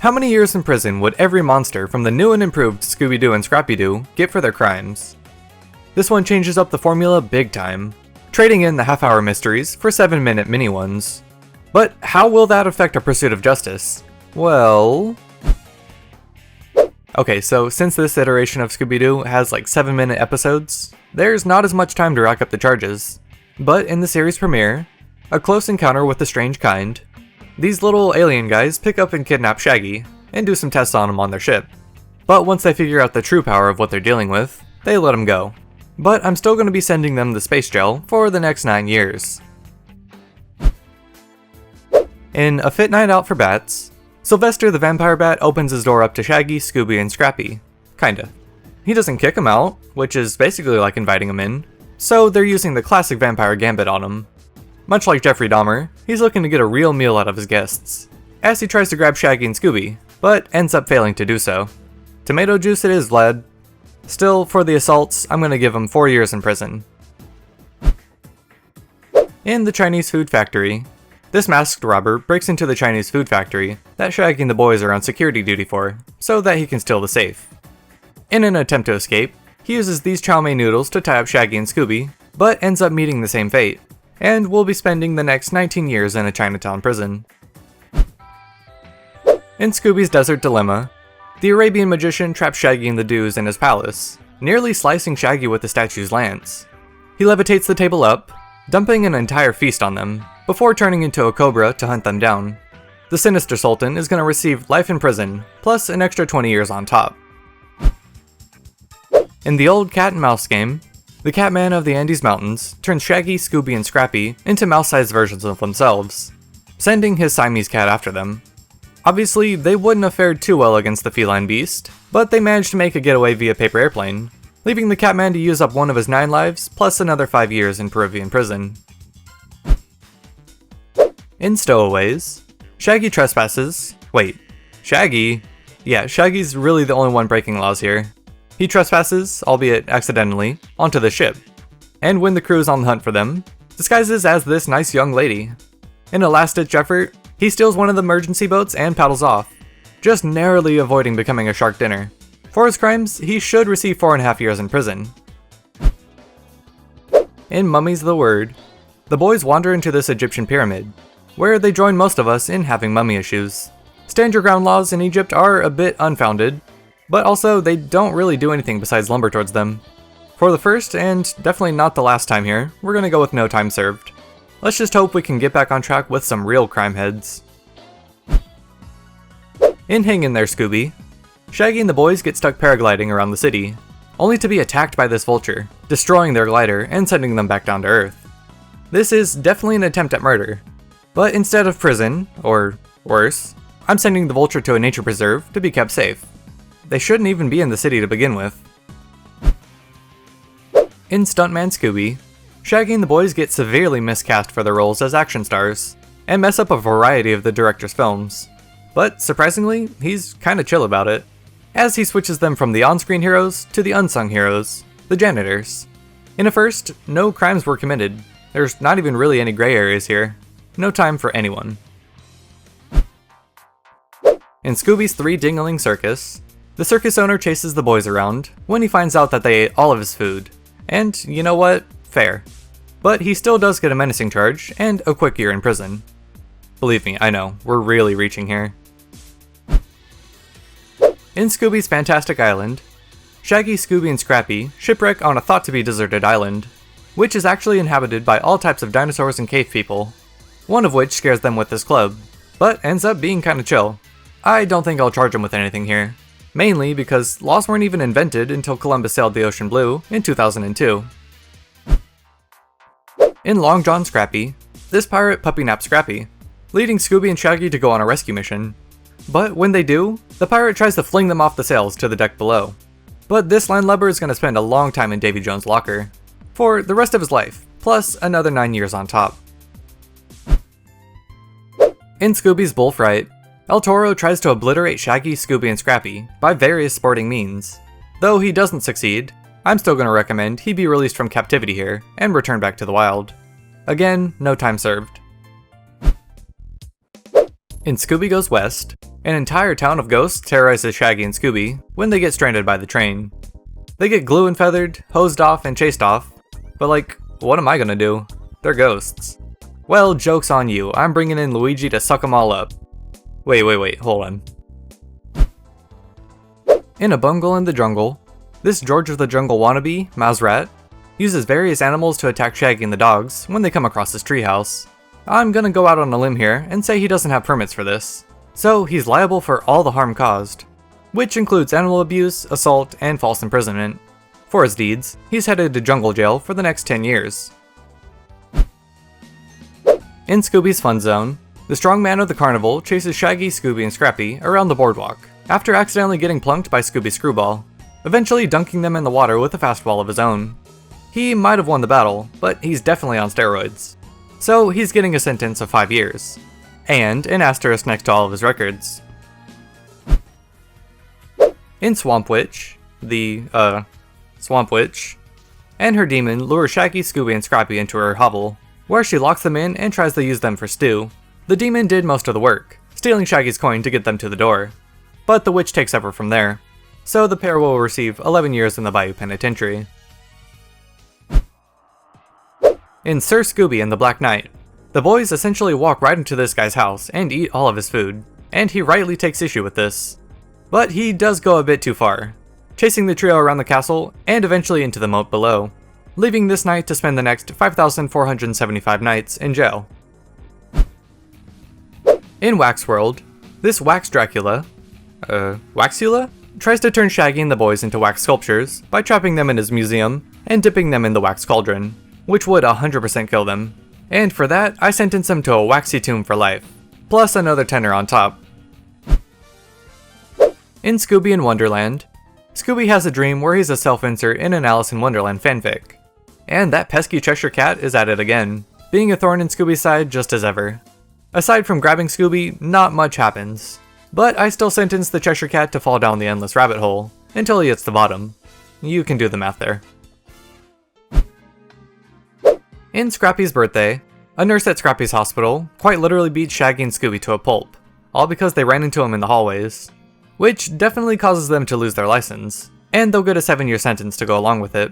How many years in prison would every monster from the new and improved Scooby-Doo and Scrappy-Doo get for their crimes? This one changes up the formula big time, trading in the half-hour mysteries for 7-minute mini ones. But how will that affect our pursuit of justice? Well... Okay, so since this iteration of Scooby-Doo has like 7-minute episodes, there's not as much time to rack up the charges. But in the series premiere, A Close Encounter with the Strange Kind, these little alien guys pick up and kidnap Shaggy, and do some tests on him on their ship. But once they figure out the true power of what they're dealing with, they let him go. But I'm still going to be sending them the space gel for the next 9 years. In A Fit Night Out for Bats, Sylvester the Vampire Bat opens his door up to Shaggy, Scooby, and Scrappy. Kinda. He doesn't kick him out, which is basically like inviting him in, so they're using the classic vampire gambit on him. Much like Jeffrey Dahmer, he's looking to get a real meal out of his guests, as he tries to grab Shaggy and Scooby, but ends up failing to do so. Tomato juice it is, lad. Still, for the assaults, I'm gonna give him 4 years in prison. In the Chinese food factory, this masked robber breaks into the Chinese food factory that Shaggy and the boys are on security duty for, so that he can steal the safe. In an attempt to escape, he uses these chow mein noodles to tie up Shaggy and Scooby, but ends up meeting the same fate, and will be spending the next 19 years in a Chinatown prison. In Scooby's Desert Dilemma, the Arabian magician traps Shaggy and the Doos in his palace, nearly slicing Shaggy with the statue's lance. He levitates the table up, dumping an entire feast on them, before turning into a cobra to hunt them down. The sinister sultan is going to receive life in prison, plus an extra 20 years on top. In the old cat and mouse game, the Catman of the Andes Mountains turns Shaggy, Scooby, and Scrappy into mouse-sized versions of themselves, sending his Siamese cat after them. Obviously, they wouldn't have fared too well against the feline beast, but they managed to make a getaway via paper airplane, leaving the Catman to use up one of his 9 lives, plus another 5 years in Peruvian prison. In Stowaways, Shaggy trespasses... Wait, Shaggy? Yeah, Shaggy's really the only one breaking laws here. He trespasses, albeit accidentally, onto the ship, and when the crew is on the hunt for them, disguises as this nice young lady. In a last-ditch effort, he steals one of the emergency boats and paddles off, just narrowly avoiding becoming a shark dinner. For his crimes, he should receive 4.5 years in prison. In Mummy's the Word, the boys wander into this Egyptian pyramid, where they join most of us in having mummy issues. Stand your ground laws in Egypt are a bit unfounded, but also they don't really do anything besides lumber towards them. For the first, and definitely not the last time here, we're gonna go with no time served. Let's just hope we can get back on track with some real crime heads. In Hang in There, Scooby, Shaggy and the boys get stuck paragliding around the city, only to be attacked by this vulture, destroying their glider and sending them back down to Earth. This is definitely an attempt at murder, but instead of prison, or worse, I'm sending the vulture to a nature preserve to be kept safe. They shouldn't even be in the city to begin with. In Stuntman Scooby, Shaggy and the boys get severely miscast for their roles as action stars, and mess up a variety of the director's films. But surprisingly, he's kinda chill about it, as he switches them from the on-screen heroes to the unsung heroes, the janitors. In a first, no crimes were committed. There's not even really any gray areas here. No time for anyone. In Scooby's Three Dingling Circus, the circus owner chases the boys around when he finds out that they ate all of his food. And you know what? Fair. But he still does get a menacing charge and a quick year in prison. Believe me, I know, we're really reaching here. In Scooby's Fantastic Island, Shaggy, Scooby, and Scrappy shipwreck on a thought-to-be deserted island, which is actually inhabited by all types of dinosaurs and cave people, one of which scares them with his club, but ends up being kinda chill. I don't think I'll charge him with anything here. Mainly because laws weren't even invented until Columbus sailed the ocean blue in 2002. In Long John Scrappy, this pirate puppy naps Scrappy, leading Scooby and Shaggy to go on a rescue mission. But when they do, the pirate tries to fling them off the sails to the deck below. But this landlubber is going to spend a long time in Davy Jones' locker, for the rest of his life, plus another 9 years on top. In Scooby's Bull Fright, El Toro tries to obliterate Shaggy, Scooby, and Scrappy by various sporting means. Though he doesn't succeed, I'm still going to recommend he be released from captivity here and return back to the wild. Again, no time served. In Scooby Goes West, An entire town of ghosts terrorizes Shaggy and Scooby when they get stranded by the train. They get glue and feathered, hosed off, and chased off. But like, what am I gonna do? They're ghosts. Well, joke's on you, I'm bringing in Luigi to suck them all up. Wait, hold on. In a bungle in the jungle, this George of the Jungle wannabe, Mouse Rat, uses various animals to attack Shaggy and the dogs when they come across his treehouse. I'm gonna go out on a limb here and say he doesn't have permits for this, so he's liable for all the harm caused, which includes animal abuse, assault, and false imprisonment. For his deeds, he's headed to jungle jail for the next 10 years. In Scooby's Fun Zone, the strongman of the carnival chases Shaggy, Scooby, and Scrappy around the boardwalk after accidentally getting plunked by Scooby's screwball, eventually dunking them in the water with a fastball of his own. He might have won the battle, but he's definitely on steroids. So he's getting a sentence of 5 years, and an asterisk next to all of his records. In Swamp Witch, the, Swamp Witch, and her demon lure Shaggy, Scooby, and Scrappy into her hovel, where she locks them in and tries to use them for stew. The demon did most of the work, stealing Shaggy's coin to get them to the door, but the witch takes over from there, so the pair will receive 11 years in the Bayou Penitentiary. In Sir Scooby and the Black Knight, the boys essentially walk right into this guy's house and eat all of his food, and he rightly takes issue with this. But he does go a bit too far, chasing the trio around the castle and eventually into the moat below, leaving this knight to spend the next 5,475 nights in jail. In Wax World, this Wax Dracula, Waxula, tries to turn Shaggy and the boys into wax sculptures by trapping them in his museum and dipping them in the wax cauldron, which would 100% kill them. And for that, I sentence him to a waxy tomb for life, plus another tenner on top. In Scooby in Wonderland, Scooby has a dream where he's a self-insert in an Alice in Wonderland fanfic. And that pesky Cheshire Cat is at it again, being a thorn in Scooby's side just as ever. Aside from grabbing Scooby, not much happens. But I still sentence the Cheshire Cat to fall down the endless rabbit hole, until he hits the bottom. You can do the math there. In Scrappy's Birthday, a nurse at Scrappy's hospital quite literally beats Shaggy and Scooby to a pulp, all because they ran into him in the hallways, which definitely causes them to lose their license, and they'll get a 7-year sentence to go along with it.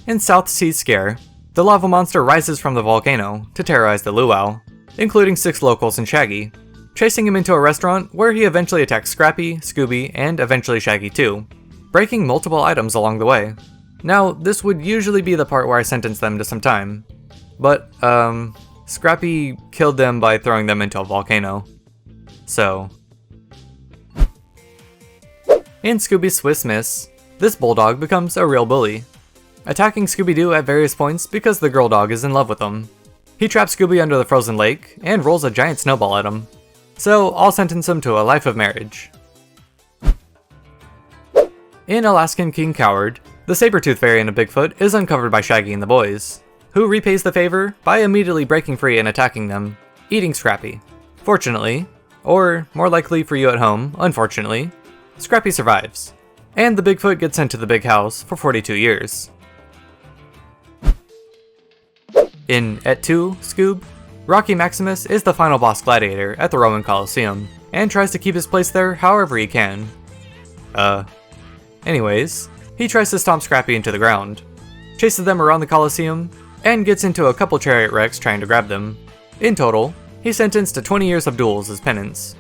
In South Sea Scare, the lava monster rises from the volcano to terrorize the luau, including 6 locals and Shaggy, chasing him into a restaurant where he eventually attacks Scrappy, Scooby, and eventually Shaggy too, breaking multiple items along the way. Now, this would usually be the part where I sentence them to some time, but, Scrappy killed them by throwing them into a volcano. So. In Scooby's Swiss Miss, this bulldog becomes a real bully, attacking Scooby-Doo at various points because the girl dog is in love with him. He traps Scooby under the frozen lake and rolls a giant snowball at him, so I'll sentence him to a life of marriage. In Alaskan King Coward, the saber-tooth variant of Bigfoot is uncovered by Shaggy and the boys, who repays the favor by immediately breaking free and attacking them, eating Scrappy. Fortunately, or more likely for you at home, unfortunately, Scrappy survives, and the Bigfoot gets sent to the big house for 42 years. In Et tu, Scoob, Rocky Maximus is the final boss gladiator at the Roman Colosseum, and tries to keep his place there however he can. Anyways, he tries to stomp Scrappy into the ground, chases them around the Colosseum, and gets into a couple chariot wrecks trying to grab them. In total, he's sentenced to 20 years of duels as penance.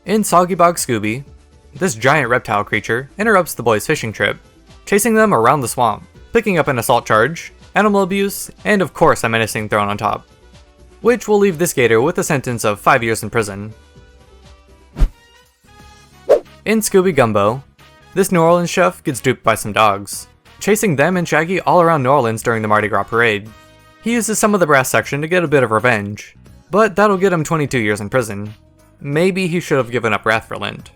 In Soggy Bog Scooby, this giant reptile creature interrupts the boys' fishing trip, chasing them around the swamp, picking up an assault charge, animal abuse, and of course a menacing thrown on top, which will leave this gator with a sentence of 5 years in prison. In Scooby Gumbo, this New Orleans chef gets duped by some dogs, chasing them and Shaggy all around New Orleans during the Mardi Gras parade. He uses some of the brass section to get a bit of revenge, but that'll get him 22 years in prison. Maybe he should have given up Wrath for Lent.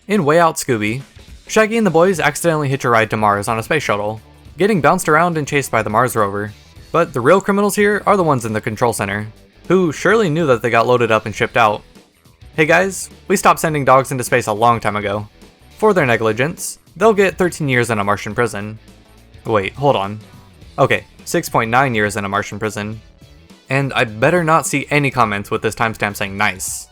In Way Out Scooby, Shaggy and the boys accidentally hitch a ride to Mars on a space shuttle, getting bounced around and chased by the Mars rover. But the real criminals here are the ones in the control center, who surely knew that they got loaded up and shipped out. Hey guys, we stopped sending dogs into space a long time ago. For their negligence, they'll get 13 years in a Martian prison. Wait, hold on. Okay, 6.9 years in a Martian prison, and I better not see any comments with this timestamp saying nice.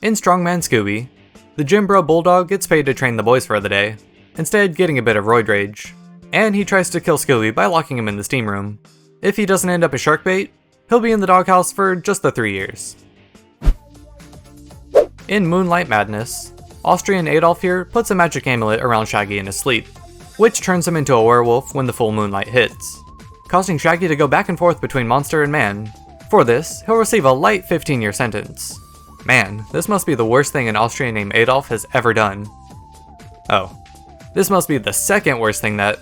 In Strongman Scooby, the gym bro bulldog gets paid to train the boys for the day, instead getting a bit of roid rage, and he tries to kill Scooby by locking him in the steam room. If he doesn't end up as shark bait, he'll be in the doghouse for just the 3 years. In Moonlight Madness, Austrian Adolf here puts a magic amulet around Shaggy in his sleep, which turns him into a werewolf when the full moonlight hits, causing Shaggy to go back and forth between monster and man. For this, he'll receive a light 15-year sentence. Man, this must be the worst thing an Austrian named Adolf has ever done. Oh, this must be the second worst thing that...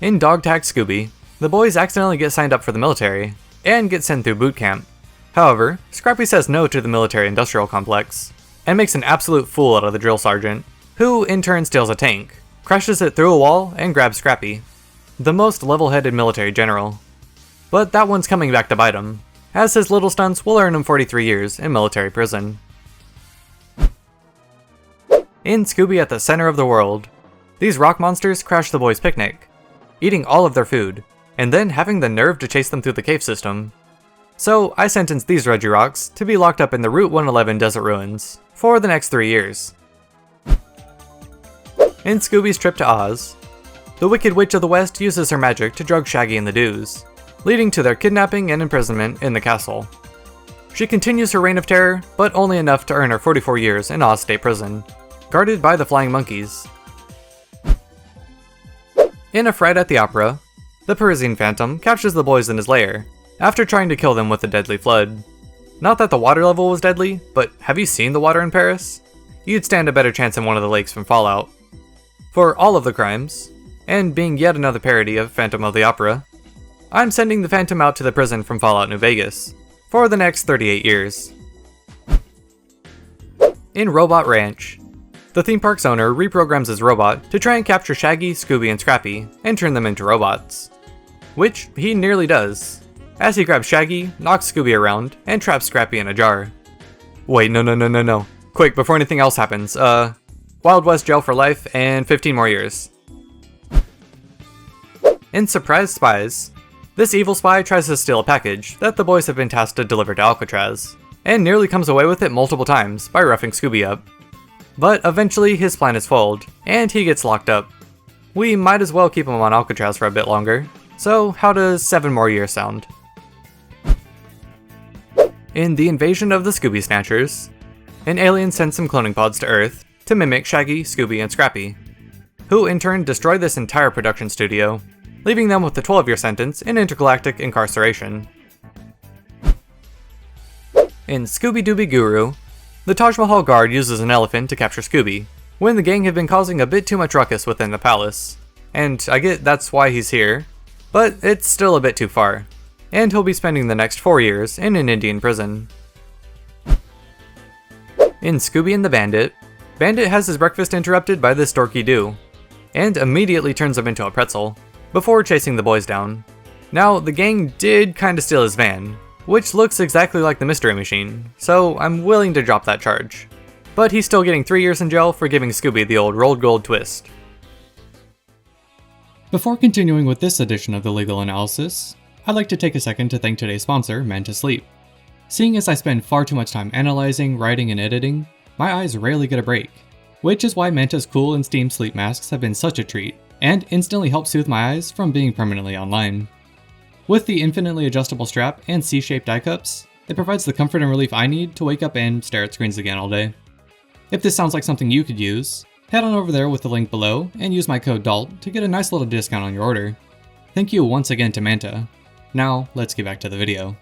In Dog Tag Scooby, the boys accidentally get signed up for the military, and get sent through boot camp. However, Scrappy says no to the military-industrial complex, and makes an absolute fool out of the drill sergeant, who in turn steals a tank, crashes it through a wall, and grabs Scrappy, the most level-headed military general. But that one's coming back to bite him, as his little stunts will earn him 43 years in military prison. In Scooby at the Center of the World, these rock monsters crash the boys' picnic, eating all of their food, and then having the nerve to chase them through the cave system. So I sentenced these Reggie Rocks to be locked up in the Route 111 desert ruins for the next 3 years. In Scooby's trip to Oz, the Wicked Witch of the West uses her magic to drug Shaggy and the Doos, leading to their kidnapping and imprisonment in the castle. She continues her reign of terror, but only enough to earn her 44 years in Oz State Prison, guarded by the Flying Monkeys. In A Fright at the Opera, the Parisian Phantom captures the boys in his lair, after trying to kill them with a deadly flood. Not that the water level was deadly, but have you seen the water in Paris? You'd stand a better chance in one of the lakes from Fallout. For all of the crimes, and being yet another parody of Phantom of the Opera, I'm sending the Phantom out to the prison from Fallout New Vegas for the next 38 years. In Robot Ranch, the theme park's owner reprograms his robot to try and capture Shaggy, Scooby, and Scrappy and turn them into robots. Which he nearly does, as he grabs Shaggy, knocks Scooby around, and traps Scrappy in a jar. Wait, no. Quick, before anything else happens, Wild West jail for life and 15 more years. In Surprise Spies, this evil spy tries to steal a package that the boys have been tasked to deliver to Alcatraz, and nearly comes away with it multiple times by roughing Scooby up. But eventually his plan is foiled, and he gets locked up. We might as well keep him on Alcatraz for a bit longer, so how does 7 more years sound? In The Invasion of the Scooby Snatchers, an alien sends some cloning pods to Earth to mimic Shaggy, Scooby, and Scrappy, who in turn destroy this entire production studio, leaving them with a 12-year sentence in intergalactic incarceration. In Scooby-Dooby Guru, the Taj Mahal guard uses an elephant to capture Scooby, when the gang have been causing a bit too much ruckus within the palace. And I get that's why he's here, but it's still a bit too far, and he'll be spending the next 4 years in an Indian prison. In Scooby and the Bandit, Bandit has his breakfast interrupted by this dorky Doo, and immediately turns him into a pretzel, before chasing the boys down. Now, the gang did kinda steal his van, which looks exactly like the Mystery Machine, so I'm willing to drop that charge. But he's still getting 3 years in jail for giving Scooby the old rolled gold twist. Before continuing with this edition of the Legal Analysis, I'd like to take a second to thank today's sponsor, Manta Sleep. Seeing as I spend far too much time analyzing, writing, and editing, my eyes rarely get a break, which is why Manta's cool and steam sleep masks have been such a treat, and instantly help soothe my eyes from being permanently online. With the infinitely adjustable strap and C-shaped eye cups, it provides the comfort and relief I need to wake up and stare at screens again all day. If this sounds like something you could use, head on over there with the link below and use my code DALT to get a nice little discount on your order. Thank you once again to Manta. Now, let's get back to the video.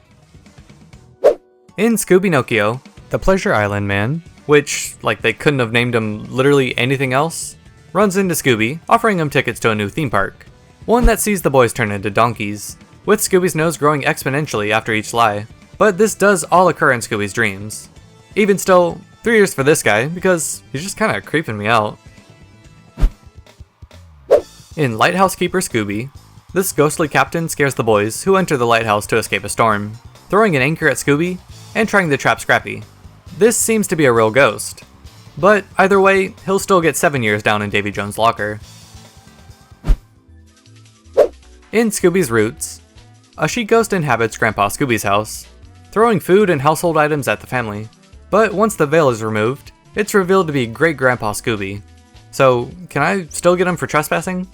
In Scooby-Nokio, the Pleasure Island man, which, like they couldn't have named him literally anything else, runs into Scooby, offering him tickets to a new theme park. One that sees the boys turn into donkeys, with Scooby's nose growing exponentially after each lie. But this does all occur in Scooby's dreams. Even still, 3 years for this guy, because he's just kinda creeping me out. In Lighthouse Keeper Scooby, this ghostly captain scares the boys who enter the lighthouse to escape a storm, throwing an anchor at Scooby and trying to trap Scrappy. This seems to be a real ghost, but either way, he'll still get 7 years down in Davy Jones' locker. In Scooby's Roots, she ghost inhabits Grandpa Scooby's house, throwing food and household items at the family. But once the veil is removed, it's revealed to be Great-Grandpa Scooby. So, can I still get him for trespassing?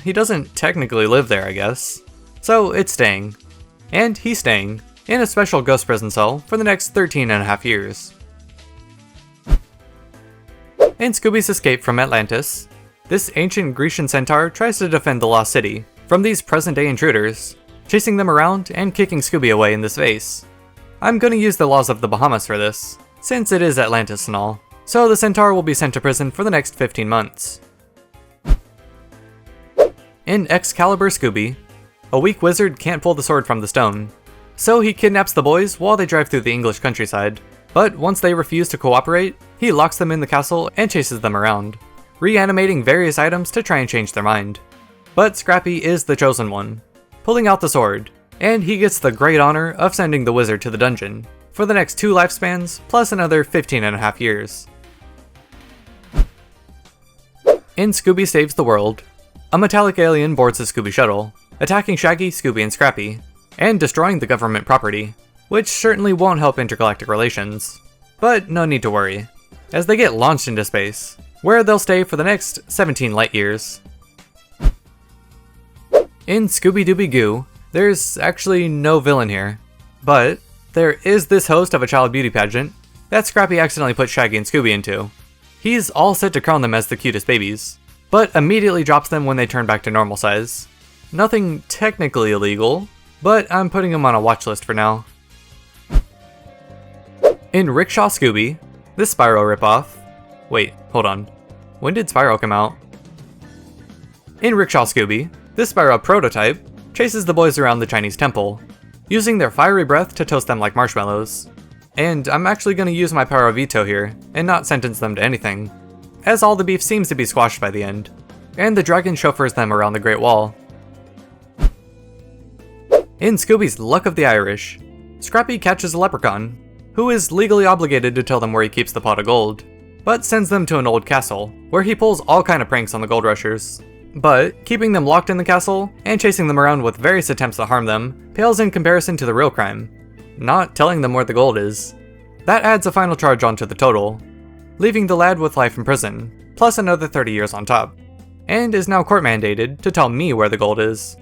He doesn't technically live there, I guess. So, it's staying. And he's staying in a special ghost prison cell for the next 13.5 years. In Scooby's escape from Atlantis, this ancient Grecian centaur tries to defend the lost city from these present-day intruders, chasing them around and kicking Scooby away in this vase. I'm gonna use the laws of the Bahamas for this, since it is Atlantis and all, so the centaur will be sent to prison for the next 15 months. In Excalibur Scooby, a weak wizard can't pull the sword from the stone, so he kidnaps the boys while they drive through the English countryside. But once they refuse to cooperate, he locks them in the castle and chases them around, reanimating various items to try and change their mind. But Scrappy is the chosen one, pulling out the sword, and he gets the great honor of sending the wizard to the dungeon for the next 2 lifespans plus another 15.5 years. In Scooby Saves the World, a metallic alien boards the Scooby shuttle, attacking Shaggy, Scooby, and Scrappy, and destroying the government property, which certainly won't help intergalactic relations. But no need to worry, as they get launched into space, where they'll stay for the next 17 light years. In Scooby-Doo, there's actually no villain here, but there is this host of a child beauty pageant that Scrappy accidentally put Shaggy and Scooby into. He's all set to crown them as the cutest babies, but immediately drops them when they turn back to normal size. Nothing technically illegal, but I'm putting him on a watch list for now. In Rickshaw Scooby, this Spyro ripoff. Wait, hold on. When did Spyro come out? In Rickshaw Scooby, this Spyro prototype chases the boys around the Chinese temple, using their fiery breath to toast them like marshmallows. And I'm actually going to use my power of veto here, and not sentence them to anything, as all the beef seems to be squashed by the end, and the dragon chauffeurs them around the Great Wall. In Scooby's Luck of the Irish, Scrappy catches a leprechaun, who is legally obligated to tell them where he keeps the pot of gold, but sends them to an old castle, where he pulls all kind of pranks on the gold rushers. But keeping them locked in the castle, and chasing them around with various attempts to harm them, pales in comparison to the real crime, not telling them where the gold is. That adds a final charge onto the total, leaving the lad with life in prison, plus another 30 years on top, and is now court mandated to tell me where the gold is.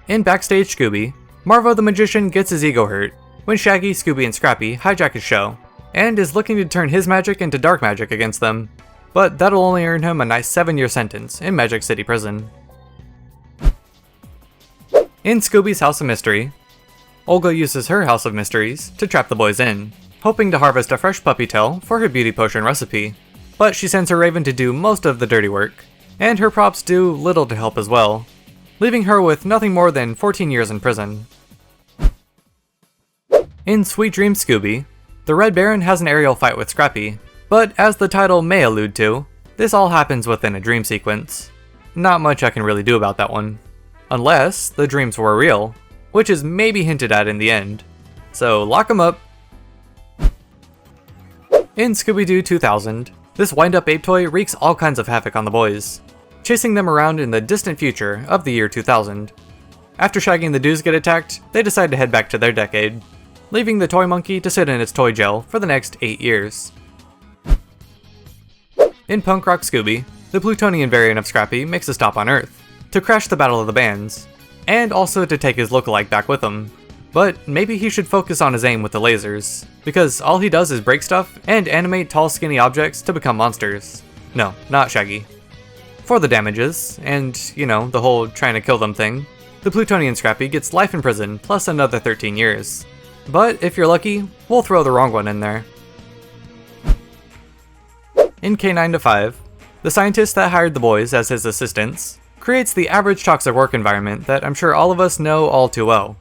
In Backstage Scooby, Marvo the Magician gets his ego hurt when Shaggy, Scooby, and Scrappy hijack his show, and is looking to turn his magic into dark magic against them, but that'll only earn him a nice 7-year sentence in Magic City Prison. In Scooby's House of Mystery, Olga uses her House of Mysteries to trap the boys in, hoping to harvest a fresh puppy tail for her beauty potion recipe, but she sends her Raven to do most of the dirty work, and her props do little to help as well, leaving her with nothing more than 14 years in prison. In Sweet Dreams Scooby, the Red Baron has an aerial fight with Scrappy, but as the title may allude to, this all happens within a dream sequence. Not much I can really do about that one. Unless the dreams were real, which is maybe hinted at in the end. So lock 'em up. In Scooby-Doo 2000, this wind-up ape toy wreaks all kinds of havoc on the boys, chasing them around in the distant future of the year 2000. After Shaggy and the Doos get attacked, they decide to head back to their decade, leaving the toy monkey to sit in its toy jail for the next 8 years. In Punk Rock Scooby, the Plutonian variant of Scrappy makes a stop on Earth, to crash the Battle of the Bands, and also to take his lookalike back with him. But maybe he should focus on his aim with the lasers, because all he does is break stuff and animate tall skinny objects to become monsters. No, not Shaggy. For the damages, and, the whole trying to kill them thing, the Plutonian Scrappy gets life in prison plus another 13 years. But if you're lucky, we'll throw the wrong one in there. In K9 to 5, the scientist that hired the boys as his assistants creates the average toxic work environment that I'm sure all of us know all too well,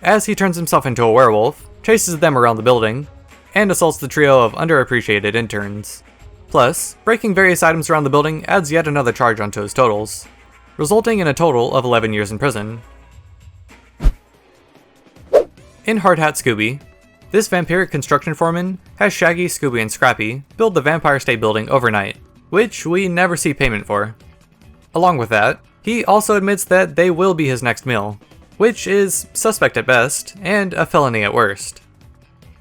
as he turns himself into a werewolf, chases them around the building, and assaults the trio of underappreciated interns. Plus, breaking various items around the building adds yet another charge onto his totals, resulting in a total of 11 years in prison. In Hard Hat Scooby, this vampiric construction foreman has Shaggy, Scooby, and Scrappy build the Vampire State Building overnight, which we never see payment for. Along with that, He also admits that they will be his next meal, which is suspect at best and a felony at worst.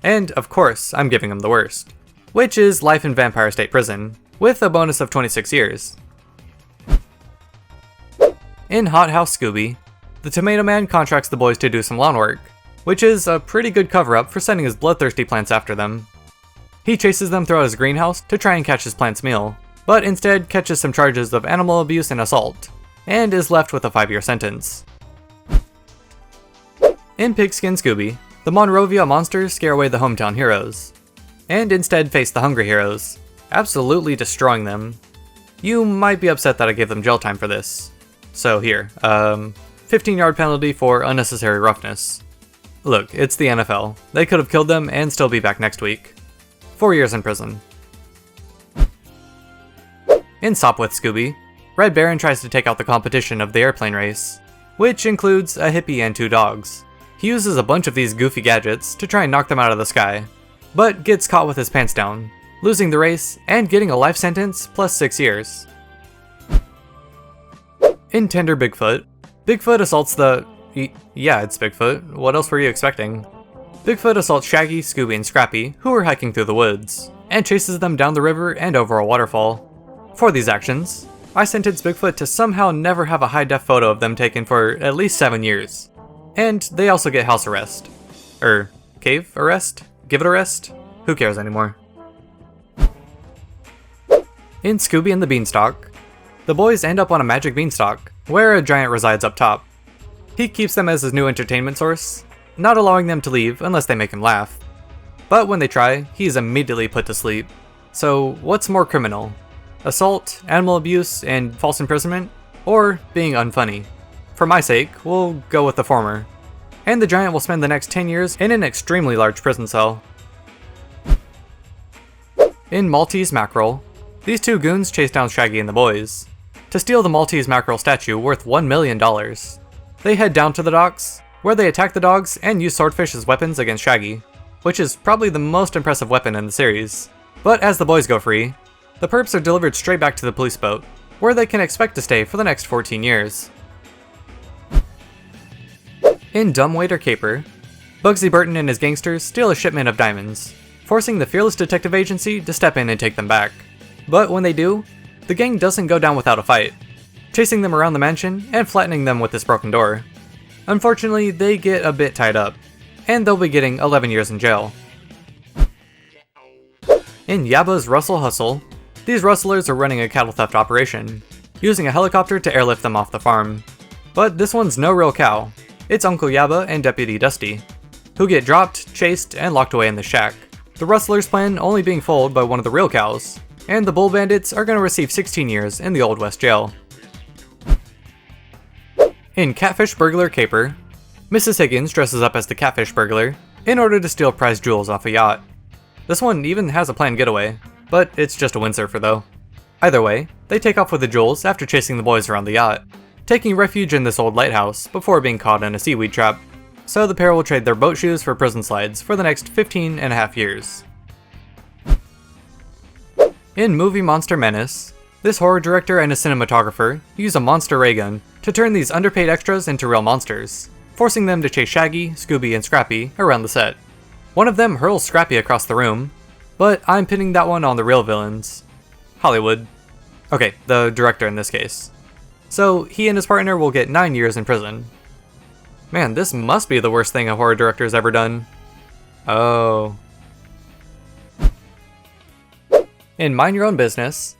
And of course, I'm giving him the worst, which is life in Vampire State Prison, with a bonus of 26 years. In Hot House Scooby, the Tomato Man contracts the boys to do some lawn work, which is a pretty good cover-up for sending his bloodthirsty plants after them. He chases them throughout his greenhouse to try and catch his plant's meal, but instead catches some charges of animal abuse and assault, and is left with a 5-year sentence. In Pigskin Scooby, the Monrovia monsters scare away the hometown heroes, and instead face the hungry heroes, absolutely destroying them. You might be upset that I gave them jail time for this. So here, 15-yard penalty for unnecessary roughness. Look, it's the NFL. They could have killed them and still be back next week. 4 years in prison. In Sopwith Scooby, Red Baron tries to take out the competition of the airplane race, which includes a hippie and 2 dogs. He uses a bunch of these goofy gadgets to try and knock them out of the sky, but gets caught with his pants down, losing the race and getting a life sentence plus 6 years. In Tender Bigfoot, Bigfoot assaults the... yeah, it's Bigfoot. What else were you expecting? Bigfoot assaults Shaggy, Scooby, and Scrappy, who are hiking through the woods, and chases them down the river and over a waterfall. For these actions, I sentenced Bigfoot to somehow never have a high-def photo of them taken for at least 7 years. And they also get house arrest. Cave arrest? Give it a rest? Who cares anymore? In Scooby and the Beanstalk, the boys end up on a magic beanstalk, where a giant resides up top. He keeps them as his new entertainment source, not allowing them to leave unless they make him laugh. But when they try, he's immediately put to sleep. So what's more criminal? Assault, animal abuse, and false imprisonment? Or being unfunny? For my sake, we'll go with the former. And the giant will spend the next 10 years in an extremely large prison cell. In Maltese Mackerel, these 2 goons chase down Shaggy and the boys to steal the Maltese Mackerel statue worth $1 million. They head down to the docks, where they attack the dogs and use swordfish as weapons against Shaggy, which is probably the most impressive weapon in the series. But as the boys go free, the perps are delivered straight back to the police boat, where they can expect to stay for the next 14 years. In Dumbwaiter Caper, Bugsy Burton and his gangsters steal a shipment of diamonds, forcing the Fearless Detective Agency to step in and take them back. But when they do, the gang doesn't go down without a fight, chasing them around the mansion and flattening them with this broken door. Unfortunately, they get a bit tied up, and they'll be getting 11 years in jail. In Yabba's Rustle Hustle, these rustlers are running a cattle theft operation, using a helicopter to airlift them off the farm. But this one's no real cow. It's Uncle Yabba and Deputy Dusty, who get dropped, chased, and locked away in the shack. The rustlers' plan only being foiled by one of the real cows, and the bull bandits are going to receive 16 years in the Old West Jail. In Catfish Burglar Caper, Mrs. Higgins dresses up as the Catfish Burglar in order to steal prized jewels off a yacht. This one even has a planned getaway, but it's just a windsurfer though. Either way, they take off with the jewels after chasing the boys around the yacht, taking refuge in this old lighthouse before being caught in a seaweed trap. So the pair will trade their boat shoes for prison slides for the next 15.5 years. In Movie Monster Menace, this horror director and a cinematographer use a monster ray gun to turn these underpaid extras into real monsters, forcing them to chase Shaggy, Scooby, and Scrappy around the set. One of them hurls Scrappy across the room, but I'm pinning that one on the real villains. Hollywood. Okay, the director in this case. So he and his partner will get 9 years in prison. Man, this must be the worst thing a horror director's ever done. Oh. In Mind Your Own Business,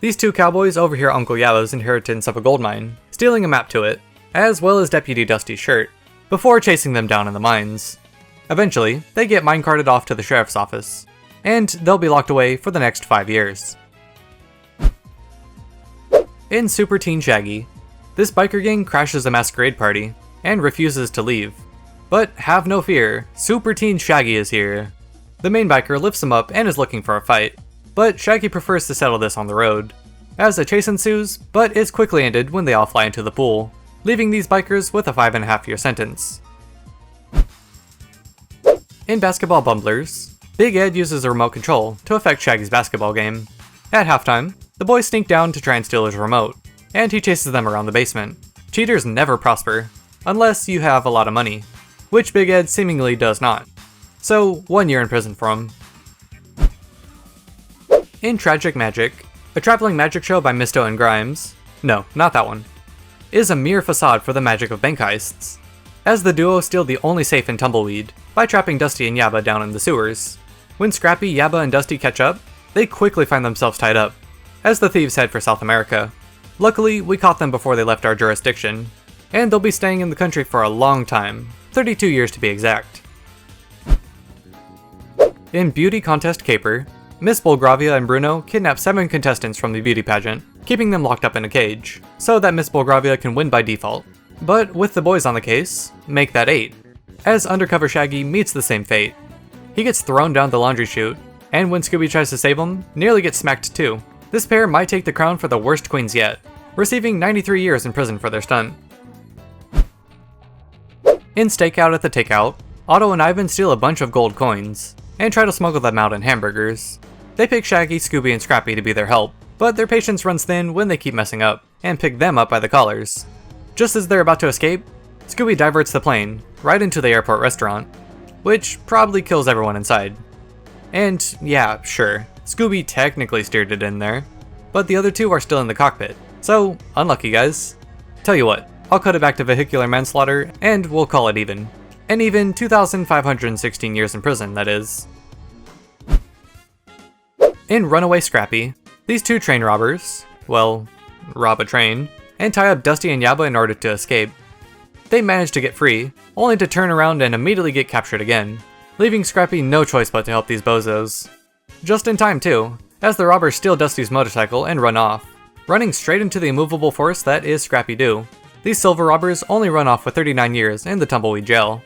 these 2 cowboys overhear Uncle Yabba's inheritance of a gold mine, stealing a map to it, as well as Deputy Dusty's shirt, before chasing them down in the mines. Eventually, they get minecarted off to the sheriff's office, and they'll be locked away for the next 5 years. In Super Teen Shaggy, this biker gang crashes a masquerade party, and refuses to leave. But have no fear, Super Teen Shaggy is here. The main biker lifts him up and is looking for a fight, but Shaggy prefers to settle this on the road. As a chase ensues, but is quickly ended when they all fly into the pool, leaving these bikers with a 5.5-year sentence. In Basketball Bumblers, Big Ed uses a remote control to affect Shaggy's basketball game. At halftime, the boys sneak down to try and steal his remote, and he chases them around the basement. Cheaters never prosper, unless you have a lot of money, which Big Ed seemingly does not. So, 1 year in prison for him. In Tragic Magic, a traveling magic show by Misto and Grimes, no, not that one, is a mere facade for the magic of bank heists, as the duo steal the only safe in Tumbleweed by trapping Dusty and Yabba down in the sewers. When Scrappy, Yabba, and Dusty catch up, they quickly find themselves tied up, as the thieves head for South America. Luckily, we caught them before they left our jurisdiction, and they'll be staying in the country for a long time, 32 years to be exact. In Beauty Contest Caper, Miss Bulgravia and Bruno kidnap 7 contestants from the beauty pageant, keeping them locked up in a cage, so that Miss Bulgravia can win by default. But with the boys on the case, make that 8, as undercover Shaggy meets the same fate. He gets thrown down the laundry chute, and when Scooby tries to save him, nearly gets smacked too. This pair might take the crown for the worst queens yet, receiving 93 years in prison for their stunt. In Stakeout at the Takeout, Otto and Ivan steal a bunch of gold coins, and try to smuggle them out in hamburgers. They pick Shaggy, Scooby, and Scrappy to be their help, but their patience runs thin when they keep messing up, and pick them up by the collars. Just as they're about to escape, Scooby diverts the plane right into the airport restaurant, which probably kills everyone inside. And yeah, sure, Scooby technically steered it in there, but the other 2 are still in the cockpit, so unlucky guys. Tell you what, I'll cut it back to vehicular manslaughter, and we'll call it even. An even 2,516 years in prison, that is. In Runaway Scrappy, these 2 train robbers, well, rob a train, and tie up Dusty and Yabba in order to escape. They manage to get free, only to turn around and immediately get captured again, leaving Scrappy no choice but to help these bozos. Just in time too, as the robbers steal Dusty's motorcycle and run off, running straight into the immovable force that is Scrappy-Doo. These silver robbers only run off with 39 years in the Tumbleweed jail.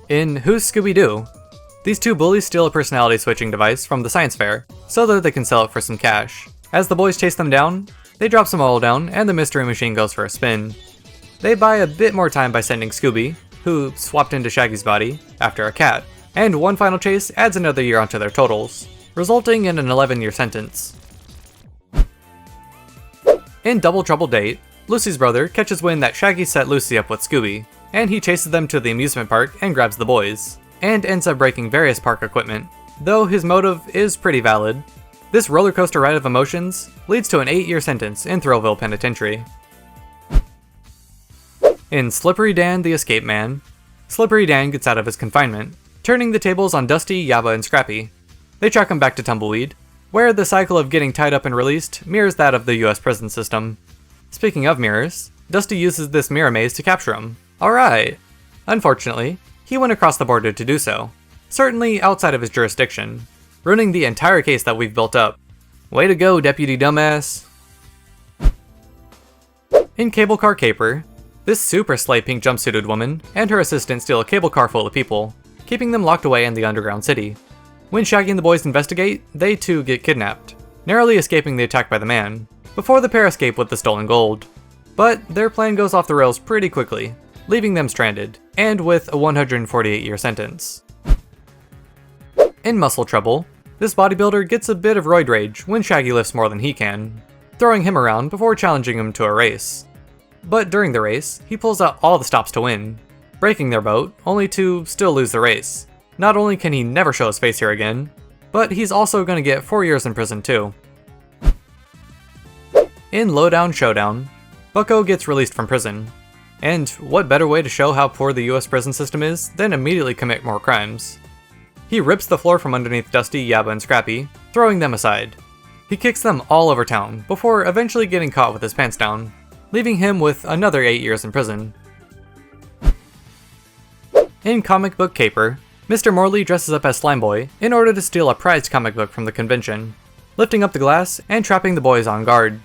In Who's Scooby-Doo? These 2 bullies steal a personality switching device from the science fair, so that they can sell it for some cash. As the boys chase them down, they drop some oil down and the mystery machine goes for a spin. They buy a bit more time by sending Scooby, who swapped into Shaggy's body, after a cat, and one final chase adds another year onto their totals, resulting in an 11-year sentence. In Double Trouble Date, Lucy's brother catches wind that Shaggy set Lucy up with Scooby, and he chases them to the amusement park and grabs the boys, and ends up breaking various park equipment, though his motive is pretty valid. This roller coaster ride of emotions leads to an 8-year sentence in Thrillville Penitentiary. In Slippery Dan the Escape Man, Slippery Dan gets out of his confinement, turning the tables on Dusty, Yabba, and Scrappy. They track him back to Tumbleweed, where the cycle of getting tied up and released mirrors that of the US prison system. Speaking of mirrors, Dusty uses this mirror maze to capture him. Alright. Unfortunately, he went across the border to do so, certainly outside of his jurisdiction, ruining the entire case that we've built up. Way to go, Deputy Dumbass. In Cable Car Caper, this super slay pink jumpsuited woman and her assistant steal a cable car full of people, keeping them locked away in the underground city. When Shaggy and the boys investigate, they too get kidnapped, narrowly escaping the attack by the man, before the pair escape with the stolen gold. But their plan goes off the rails pretty quickly, leaving them stranded, and with a 148-year sentence. In Muscle Trouble, this bodybuilder gets a bit of roid rage when Shaggy lifts more than he can, throwing him around before challenging him to a race. But during the race, he pulls out all the stops to win, breaking their boat, only to still lose the race. Not only can he never show his face here again, but he's also gonna get 4 years in prison too. In Lowdown Showdown, Bucko gets released from prison. And what better way to show how poor the US prison system is than immediately commit more crimes. He rips the floor from underneath Dusty, Yabba, and Scrappy, throwing them aside. He kicks them all over town before eventually getting caught with his pants down, leaving him with another 8 years in prison. In Comic Book Caper, Mr. Morley dresses up as Slime Boy in order to steal a prized comic book from the convention, lifting up the glass and trapping the boys on guard.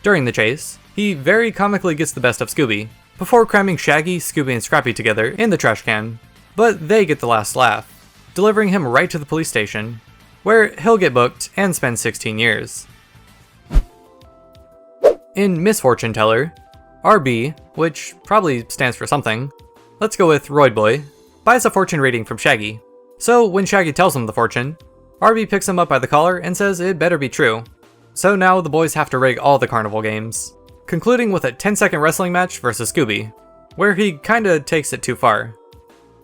During the chase, he very comically gets the best of Scooby, before cramming Shaggy, Scooby, and Scrappy together in the trash can, but they get the last laugh, delivering him right to the police station, where he'll get booked and spend 16 years. In Misfortune Teller, RB, which probably stands for something, let's go with Roid Boy, buys a fortune reading from Shaggy. So when Shaggy tells him the fortune, RB picks him up by the collar and says it better be true. So now the boys have to rig all the carnival games, concluding with a 10-second wrestling match versus Scooby, where he kinda takes it too far.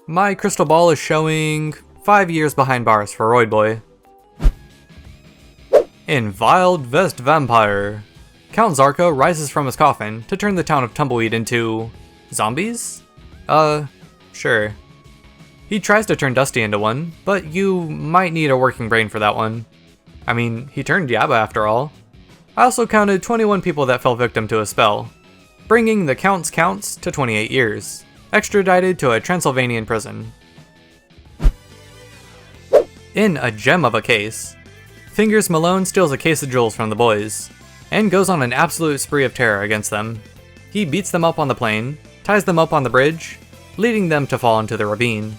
My crystal ball is showing 5 years behind bars for Roid Boy. In Wild West Vampire, Count Zarko rises from his coffin to turn the town of Tumbleweed into... zombies? Sure. He tries to turn Dusty into one, but you might need a working brain for that one. I mean, he turned Yabba after all. I also counted 21 people that fell victim to a spell, bringing the Count's counts to 28 years, extradited to a Transylvanian prison. In A Gem of a Case, Fingers Malone steals a case of jewels from the boys, and goes on an absolute spree of terror against them. He beats them up on the plane, ties them up on the bridge, leading them to fall into the ravine.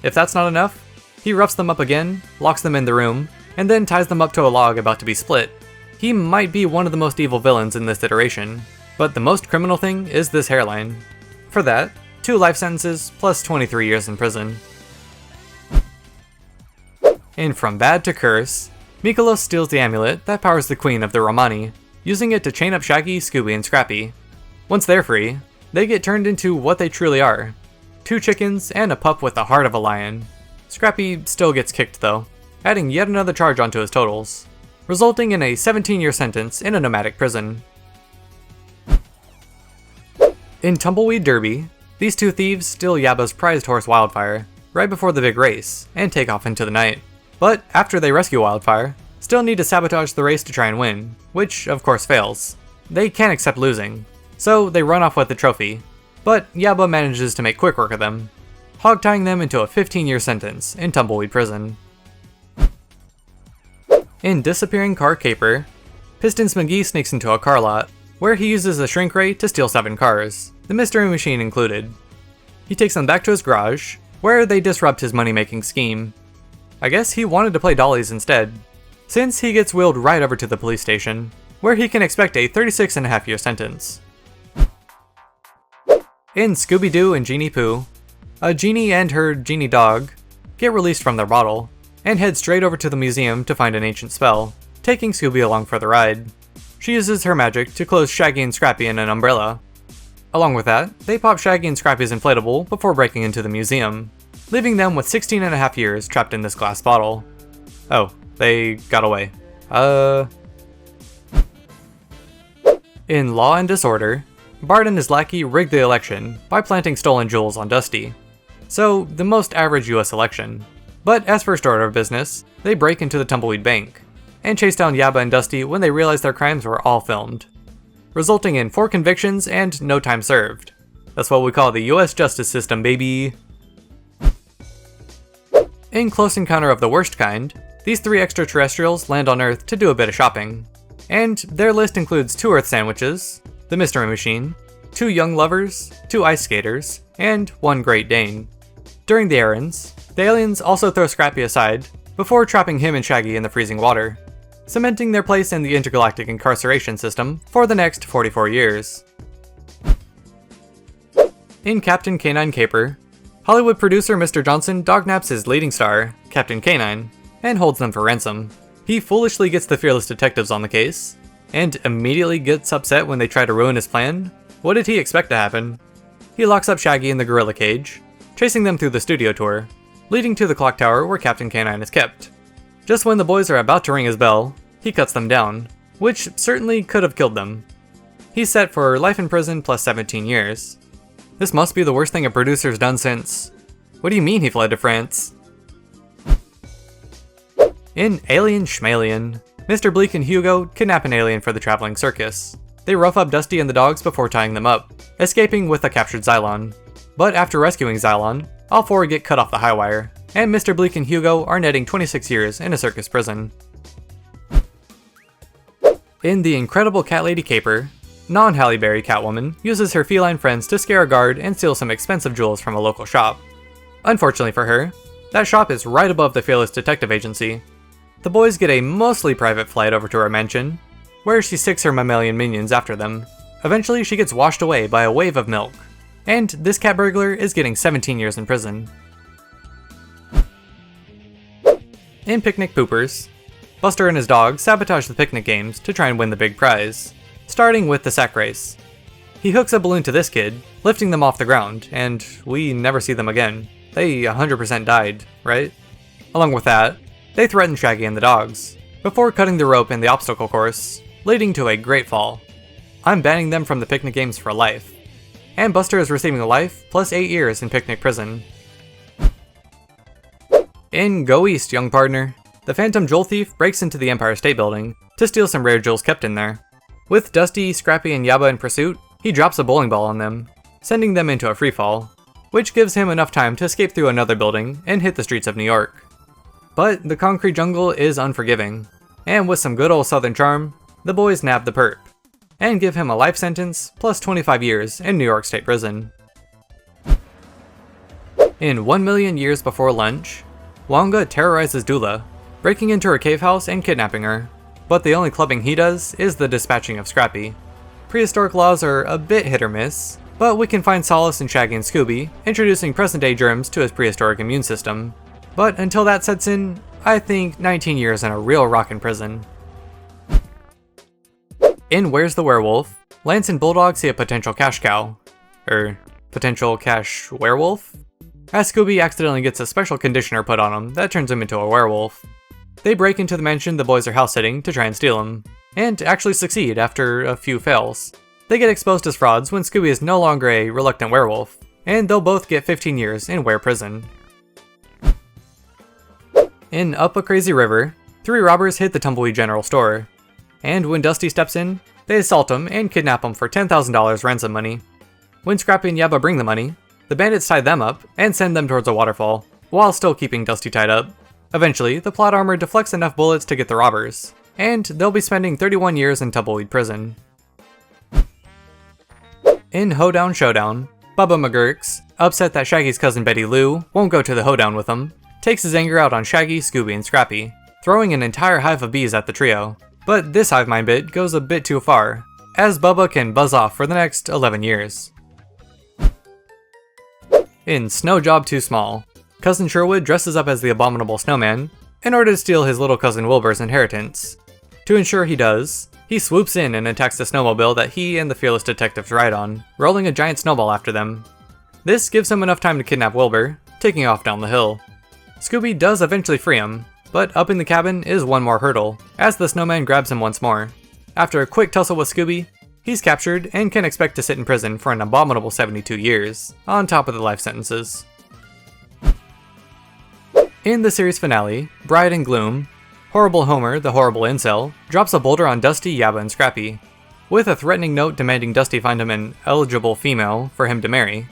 If that's not enough, he roughs them up again, locks them in the room, and then ties them up to a log about to be split. He might be one of the most evil villains in this iteration, but the most criminal thing is this hairline. For that, 2 life sentences plus 23 years in prison. In From Bad to Curse, Mikolos steals the amulet that powers the Queen of the Romani, using it to chain up Shaggy, Scooby, and Scrappy. Once they're free, they get turned into what they truly are: 2 chickens and a pup with the heart of a lion. Scrappy still gets kicked though, adding yet another charge onto his totals, resulting in a 17-year sentence in a nomadic prison. In Tumbleweed Derby, these 2 thieves steal Yabba's prized horse Wildfire right before the big race and take off into the night. But after they rescue Wildfire, still need to sabotage the race to try and win, which of course fails. They can't accept losing, so they run off with the trophy, but Yabba manages to make quick work of them, hog-tying them into a 15-year sentence in Tumbleweed Prison. In Disappearing Car Caper, Pistons McGee sneaks into a car lot, where he uses a shrink ray to steal 7 cars, the mystery machine included. He takes them back to his garage, where they disrupt his money-making scheme. I guess he wanted to play dollies instead, since he gets wheeled right over to the police station, where he can expect a 36.5-year sentence. In Scooby-Doo and Genie Pooh, a genie and her genie dog get released from their bottle, and head straight over to the museum to find an ancient spell, taking Scooby along for the ride. She uses her magic to close Shaggy and Scrappy in an umbrella. Along with that, they pop Shaggy and Scrappy's inflatable before breaking into the museum, leaving them with 16.5 years trapped in this glass bottle. Oh, they got away. In Law and Disorder, Bart and his lackey rigged the election by planting stolen jewels on Dusty. So, the most average US election. But as first order of business, they break into the Tumbleweed Bank, and chase down Yabba and Dusty when they realize their crimes were all filmed, resulting in 4 convictions and no time served. That's what we call the US justice system, baby! In Close Encounter of the Worst Kind, these 3 extraterrestrials land on Earth to do a bit of shopping. And their list includes 2 Earth sandwiches, the Mystery Machine, 2 young lovers, 2 ice skaters, and 1 Great Dane. During the errands, the aliens also throw Scrappy aside before trapping him and Shaggy in the freezing water, cementing their place in the intergalactic incarceration system for the next 44 years. In Captain Canine Caper, Hollywood producer Mr. Johnson dognaps his leading star, Captain Canine, and holds them for ransom. He foolishly gets the fearless detectives on the case, and immediately gets upset when they try to ruin his plan. What did he expect to happen? He locks up Shaggy in the gorilla cage, chasing them through the studio tour, leading to the clock tower where Captain Canine is kept. Just when the boys are about to ring his bell, he cuts them down, which certainly could have killed them. He's set for life in prison plus 17 years. This must be the worst thing a producer's done since... What do you mean he fled to France? In Alien Schmalien, Mr. Bleak and Hugo kidnap an alien for the traveling circus. They rough up Dusty and the dogs before tying them up, escaping with a captured Xylon. But after rescuing Xylon, all 4 get cut off the high wire, and Mr. Bleak and Hugo are netting 26 years in a circus prison. In The Incredible Cat Lady Caper, non-Halle Berry Catwoman uses her feline friends to scare a guard and steal some expensive jewels from a local shop. Unfortunately for her, that shop is right above the Fearless Detective Agency. The boys get a mostly private flight over to her mansion, where she sticks her mammalian minions after them. Eventually she gets washed away by a wave of milk, and this cat burglar is getting 17 years in prison. In Picnic Poopers, Buster and his dog sabotage the picnic games to try and win the big prize, starting with the sack race. He hooks a balloon to this kid, lifting them off the ground, and we never see them again. They 100% died, right? Along with that, they threaten Shaggy and the dogs, before cutting the rope in the obstacle course, leading to a great fall. I'm banning them from the picnic games for life. And Buster is receiving life plus 8 years in picnic prison. In Go East, young partner, the Phantom Jewel Thief breaks into the Empire State Building to steal some rare jewels kept in there. With Dusty, Scrappy, and Yabba in pursuit, he drops a bowling ball on them, sending them into a freefall, which gives him enough time to escape through another building and hit the streets of New York. But the concrete jungle is unforgiving, and with some good old southern charm, the boys nab the perp, and give him a life sentence plus 25 years in New York State Prison. In 1,000,000 years before lunch, Wonga terrorizes Dula, breaking into her cave house and kidnapping her, but the only clubbing he does is the dispatching of Scrappy. Prehistoric laws are a bit hit or miss, but we can find solace in Shaggy and Scooby, introducing present-day germs to his prehistoric immune system. But until that sets in, I think 19 years in a real rockin' prison. In Where's the Werewolf, Lance and Bulldog see a potential cash cow. Potential cash werewolf? As Scooby accidentally gets a special conditioner put on him that turns him into a werewolf. They break into the mansion the boys are house-sitting to try and steal him, and actually succeed after a few fails. They get exposed as frauds when Scooby is no longer a reluctant werewolf, and they'll both get 15 years in were prison. In Up a Crazy River, 3 robbers hit the Tumbleweed General Store, and when Dusty steps in, they assault him and kidnap him for $10,000 ransom money. When Scrappy and Yabba bring the money, the bandits tie them up and send them towards a waterfall, while still keeping Dusty tied up. Eventually, the plot armor deflects enough bullets to get the robbers, and they'll be spending 31 years in Tumbleweed Prison. In Hoedown Showdown, Bubba McGurks, upset that Shaggy's cousin Betty Lou won't go to the hoedown with him, takes his anger out on Shaggy, Scooby, and Scrappy, throwing an entire hive of bees at the trio. But this hive mind bit goes a bit too far, as Bubba can buzz off for the next 11 years. In Snow Job Too Small, Cousin Sherwood dresses up as the Abominable Snowman in order to steal his little cousin Wilbur's inheritance. To ensure he does, he swoops in and attacks the snowmobile that he and the fearless detectives ride on, rolling a giant snowball after them. This gives him enough time to kidnap Wilbur, taking off down the hill. Scooby does eventually free him, but up in the cabin is one more hurdle, as the snowman grabs him once more. After a quick tussle with Scooby, he's captured and can expect to sit in prison for an abominable 72 years, on top of the life sentences. In the series finale, Bride and Gloom, Horrible Homer, the horrible incel, drops a boulder on Dusty, Yabba, and Scrappy, with a threatening note demanding Dusty find him an eligible female for him to marry.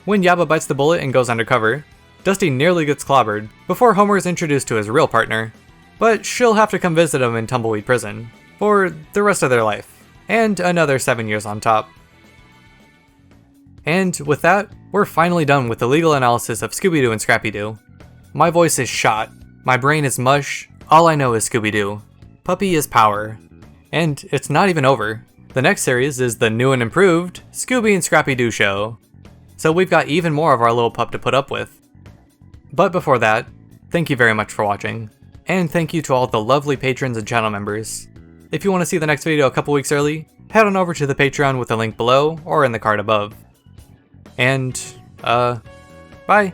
When Yabba bites the bullet and goes undercover, Dusty nearly gets clobbered before Homer is introduced to his real partner, but she'll have to come visit him in Tumbleweed Prison for the rest of their life, and another 7 years on top. And with that, we're finally done with the legal analysis of Scooby-Doo and Scrappy-Doo. My voice is shot, my brain is mush, all I know is Scooby-Doo. Puppy is power. And it's not even over. The next series is the new and improved Scooby and Scrappy-Doo show. So we've got even more of our little pup to put up with. But before that, thank you very much for watching. And thank you to all the lovely patrons and channel members. If you want to see the next video a couple weeks early, head on over to the Patreon with the link below or in the card above. And, bye!